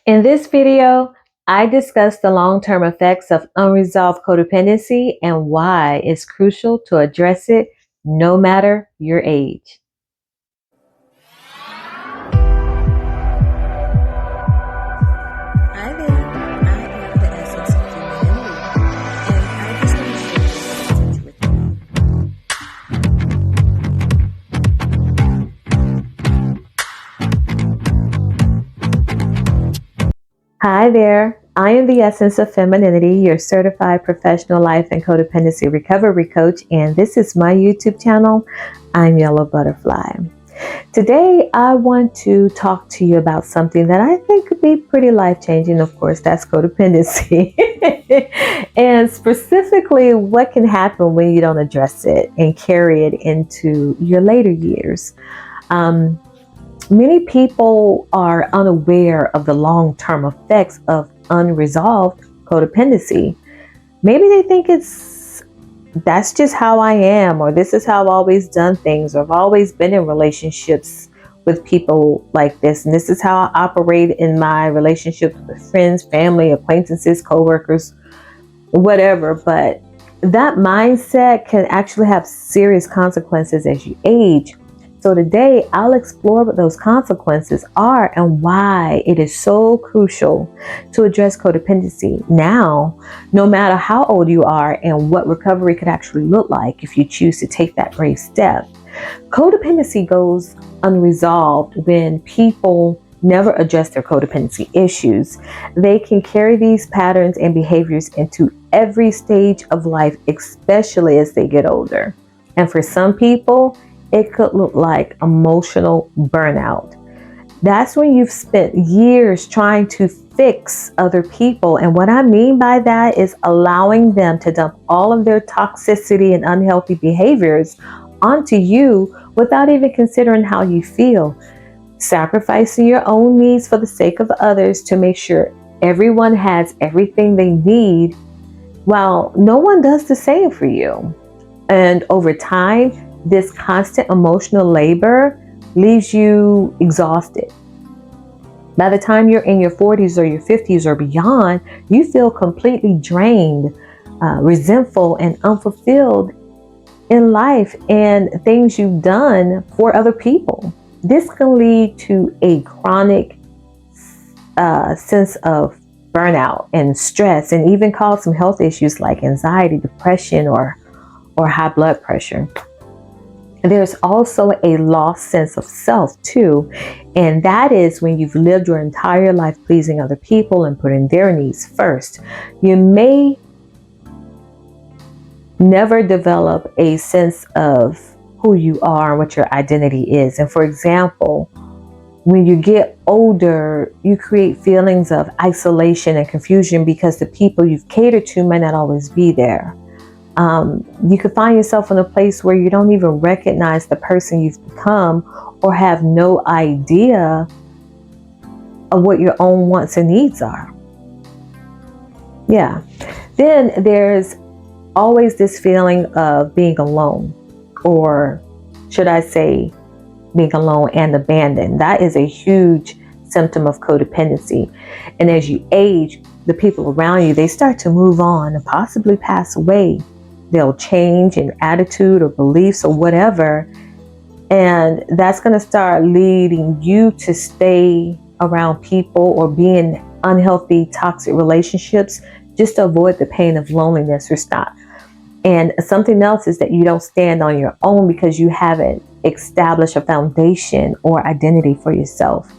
In this video, I discuss the long-term effects of unresolved codependency and why it's crucial to address it no matter your age. Hi there, I am the essence of femininity, and I just want to share this message with you. Hi there, I am the essence of femininity, your certified professional life and codependency recovery coach, and this is my YouTube channel. I'm Yellow Butterfly. Today, I want to talk to you about something that I think could be pretty life-changing. Of course, that's codependency. And specifically, what can happen when you don't address it and carry it into your later years. Many people are unaware of the long-term effects of unresolved codependency. Maybe they think that's just how I am, or this is how I've always done things, or I've always been in relationships with people like this, and this is how I operate in my relationships with friends, family, acquaintances, coworkers, whatever. But that mindset can actually have serious consequences as you age. So today I'll explore what those consequences are and why it is so crucial to address codependency now, no matter how old you are, and what recovery could actually look like if you choose to take that brave step. Codependency goes unresolved when people never address their codependency issues. They can carry these patterns and behaviors into every stage of life, especially as they get older. And for some people, it could look like emotional burnout. That's when you've spent years trying to fix other people. And what I mean by that is allowing them to dump all of their toxicity and unhealthy behaviors onto you without even considering how you feel. Sacrificing your own needs for the sake of others to make sure everyone has everything they need, while no one does the same for you. And over time, this constant emotional labor leaves you exhausted. By the time you're in your 40s or your 50s or beyond, you feel completely drained, resentful, and unfulfilled in life and things you've done for other people. This can lead to a chronic sense of burnout and stress, and even cause some health issues like anxiety, depression, or high blood pressure. There's also a lost sense of self too, and that is when you've lived your entire life pleasing other people and putting their needs first. You may never develop a sense of who you are and what your identity is. And for example, when you get older, you create feelings of isolation and confusion because the people you've catered to may not always be there. You could find yourself in a place where you don't even recognize the person you've become, or have no idea of what your own wants and needs are. Yeah. Then there's always this feeling of being alone, or should I say being alone and abandoned. That is a huge symptom of codependency. And as you age, the people around you, they start to move on and possibly pass away. They'll change in attitude or beliefs or whatever. And that's going to start leading you to stay around people or be in unhealthy, toxic relationships just to avoid the pain of loneliness or stop. And something else is that you don't stand on your own because you haven't established a foundation or identity for yourself.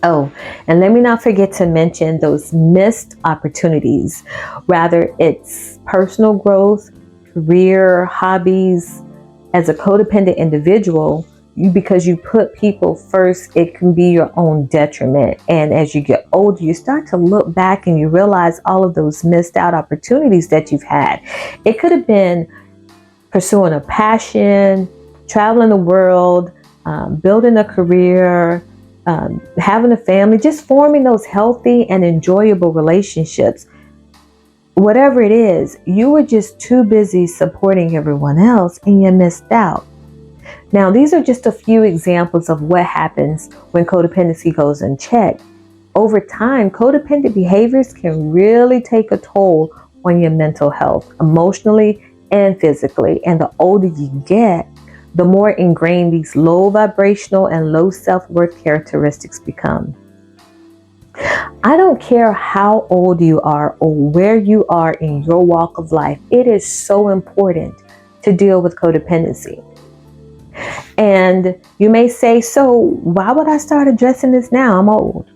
Oh, and let me not forget to mention those missed opportunities. Whether it's personal growth, career, hobbies. As a codependent individual, because you put people first, it can be your own detriment. And as you get older, you start to look back and you realize all of those missed out opportunities that you've had. It could have been pursuing a passion, traveling the world, building a career, having a family, just forming those healthy and enjoyable relationships. Whatever it is, you were just too busy supporting everyone else and you missed out. Now, these are just a few examples of what happens when codependency goes unchecked. over time, codependent behaviors can really take a toll on your mental health, emotionally and physically. And the older you get, the more ingrained these low vibrational and low self-worth characteristics become. I don't care how old you are or where you are in your walk of life, it is so important to deal with codependency. And you may say, so why would I start addressing this now? I'm old.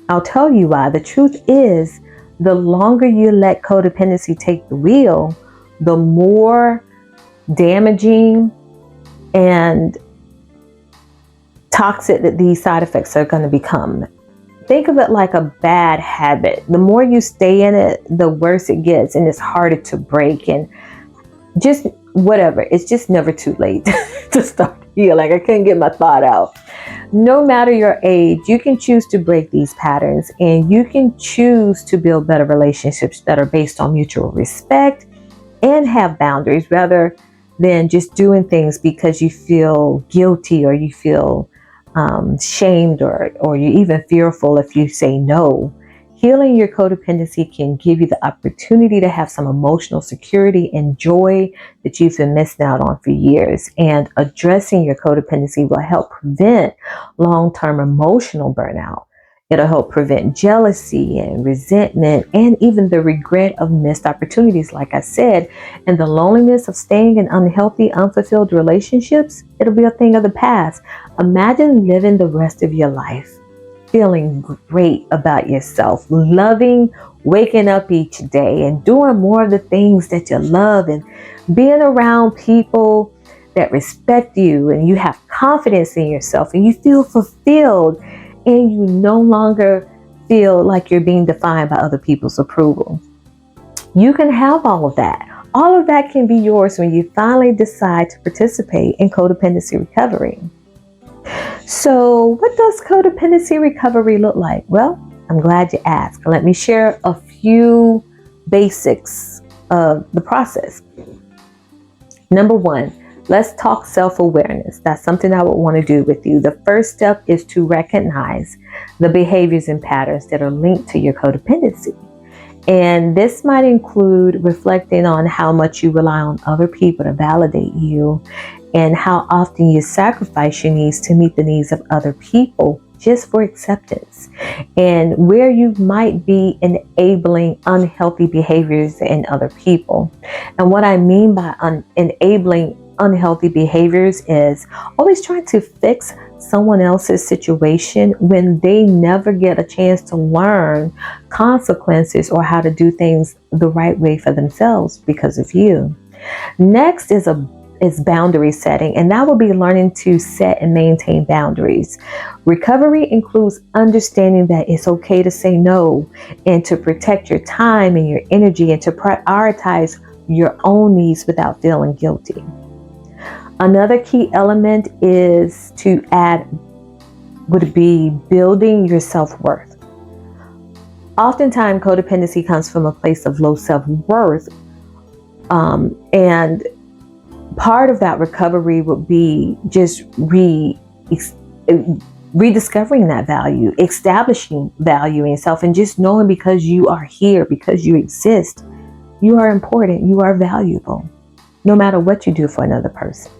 I'll tell you why. The truth is, the longer you let codependency take the wheel, the more damaging and toxic that these side effects are going to become. Think of it like a bad habit. The more you stay in it, the worse it gets, and it's harder to break. And just whatever, it's just never too late to start healing. I couldn't get my thought out. No matter your age, you can choose to break these patterns, and you can choose to build better relationships that are based on mutual respect and have boundaries, rather than just doing things because you feel guilty or you feel shamed or you're even fearful if you say no. Healing your codependency can give you the opportunity to have some emotional security and joy that you've been missing out on for years. And addressing your codependency will help prevent long-term emotional burnout. It'll help prevent jealousy and resentment and even the regret of missed opportunities, like I said. And the loneliness of staying in unhealthy, unfulfilled relationships, it'll be a thing of the past. Imagine living the rest of your life feeling great about yourself, loving waking up each day and doing more of the things that you love, and being around people that respect you, and you have confidence in yourself, and you feel fulfilled, and you no longer feel like you're being defined by other people's approval. You can have all of that. All of that can be yours when you finally decide to participate in codependency recovery. So, what does codependency recovery look like? Well, I'm glad you asked. Let me share a few basics of the process. Number one, let's talk self-awareness. That's something I would want to do with you. The first step is to recognize the behaviors and patterns that are linked to your codependency. And this might include reflecting on how much you rely on other people to validate you, and how often you sacrifice your needs to meet the needs of other people just for acceptance, and where you might be enabling unhealthy behaviors in other people. And what I mean by enabling unhealthy behaviors is always trying to fix someone else's situation when they never get a chance to learn consequences or how to do things the right way for themselves because of you. Next is boundary setting, and that will be learning to set and maintain boundaries. Recovery includes understanding that it's okay to say no, and to protect your time and your energy, and to prioritize your own needs without feeling guilty. Another key element is would be building your self-worth. Oftentimes, codependency comes from a place of low self-worth, and part of that recovery would be just rediscovering that value, establishing value in yourself, and just knowing because you are here, because you exist, you are important, you are valuable, no matter what you do for another person.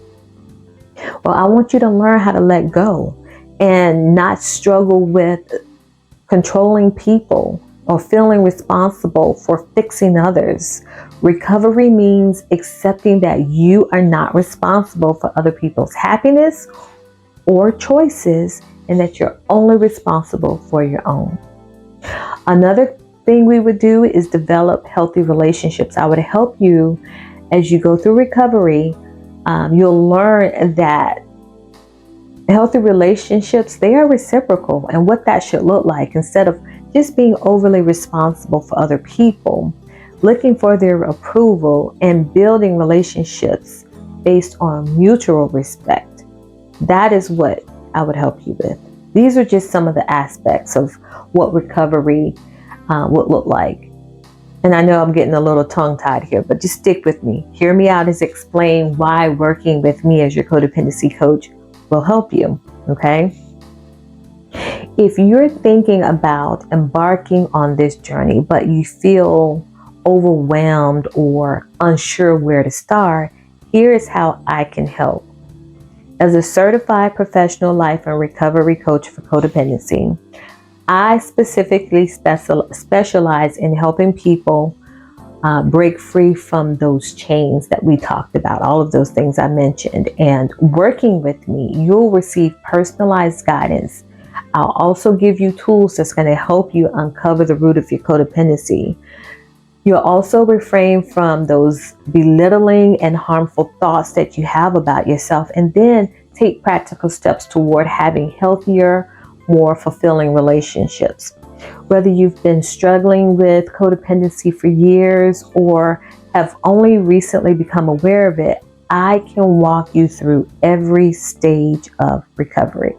Well, I want you to learn how to let go and not struggle with controlling people or feeling responsible for fixing others. Recovery means accepting that you are not responsible for other people's happiness or choices, and that you're only responsible for your own. Another thing we would do is develop healthy relationships. I would help you as you go through recovery. You'll learn that healthy relationships, they are reciprocal, and what that should look like, instead of just being overly responsible for other people, looking for their approval, and building relationships based on mutual respect. That is what I would help you with. These are just some of the aspects of what recovery would look like. And I know I'm getting a little tongue-tied here, but just stick with me. Hear me out as explain why working with me as your codependency coach will help you, okay? If you're thinking about embarking on this journey, but you feel overwhelmed or unsure where to start, here is how I can help. As a certified professional life and recovery coach for codependency, I specifically specialize in helping people break free from those chains that we talked about, all of those things I mentioned. And working with me, you'll receive personalized guidance. I'll also give you tools that's going to help you uncover the root of your codependency. You'll also refrain from those belittling and harmful thoughts that you have about yourself, and then take practical steps toward having healthier, more fulfilling relationships. Whether you've been struggling with codependency for years or have only recently become aware of it, I can walk you through every stage of recovery.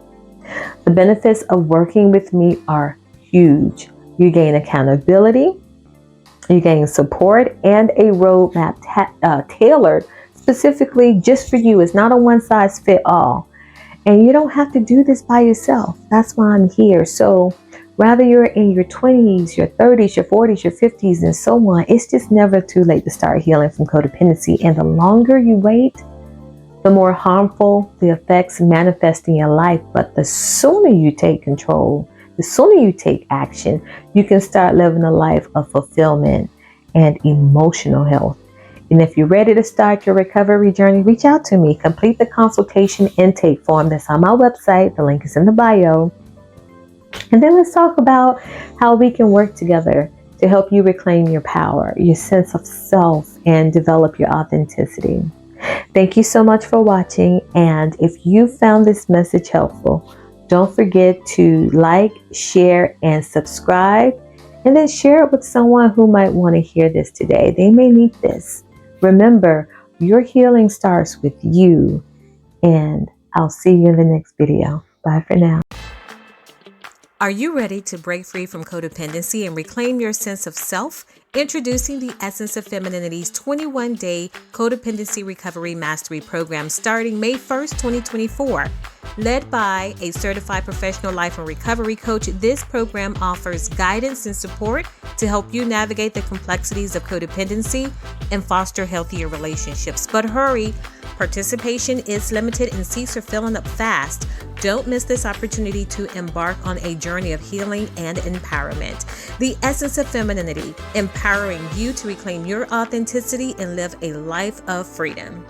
The benefits of working with me are huge. You gain accountability, you gain support, and a roadmap tailored specifically just for you. It's not a one-size-fits-all. And you don't have to do this by yourself. That's why I'm here. So whether you're in your 20s, your 30s, your 40s, your 50s, and so on, it's just never too late to start healing from codependency. And the longer you wait, the more harmful the effects manifest in your life. But the sooner you take control, the sooner you take action, you can start living a life of fulfillment and emotional health. And if you're ready to start your recovery journey, reach out to me. Complete the consultation intake form that's on my website. The link is in the bio. And then let's talk about how we can work together to help you reclaim your power, your sense of self, and develop your authenticity. Thank you so much for watching. And if you found this message helpful, don't forget to like, share, and subscribe. And then share it with someone who might want to hear this today. They may need this. Remember, your healing starts with you, and I'll see you in the next video. Bye for now. Are you ready to break free from codependency and reclaim your sense of self? Introducing the Essence of Femininity's 21-day Codependency Recovery Mastery Program starting May 1st, 2024. Led by a certified professional life and recovery coach, this program offers guidance and support to help you navigate the complexities of codependency and foster healthier relationships. But hurry, participation is limited and seats are filling up fast. Don't miss this opportunity to embark on a journey of healing and empowerment. The Essence of Femininity, empowering you to reclaim your authenticity and live a life of freedom.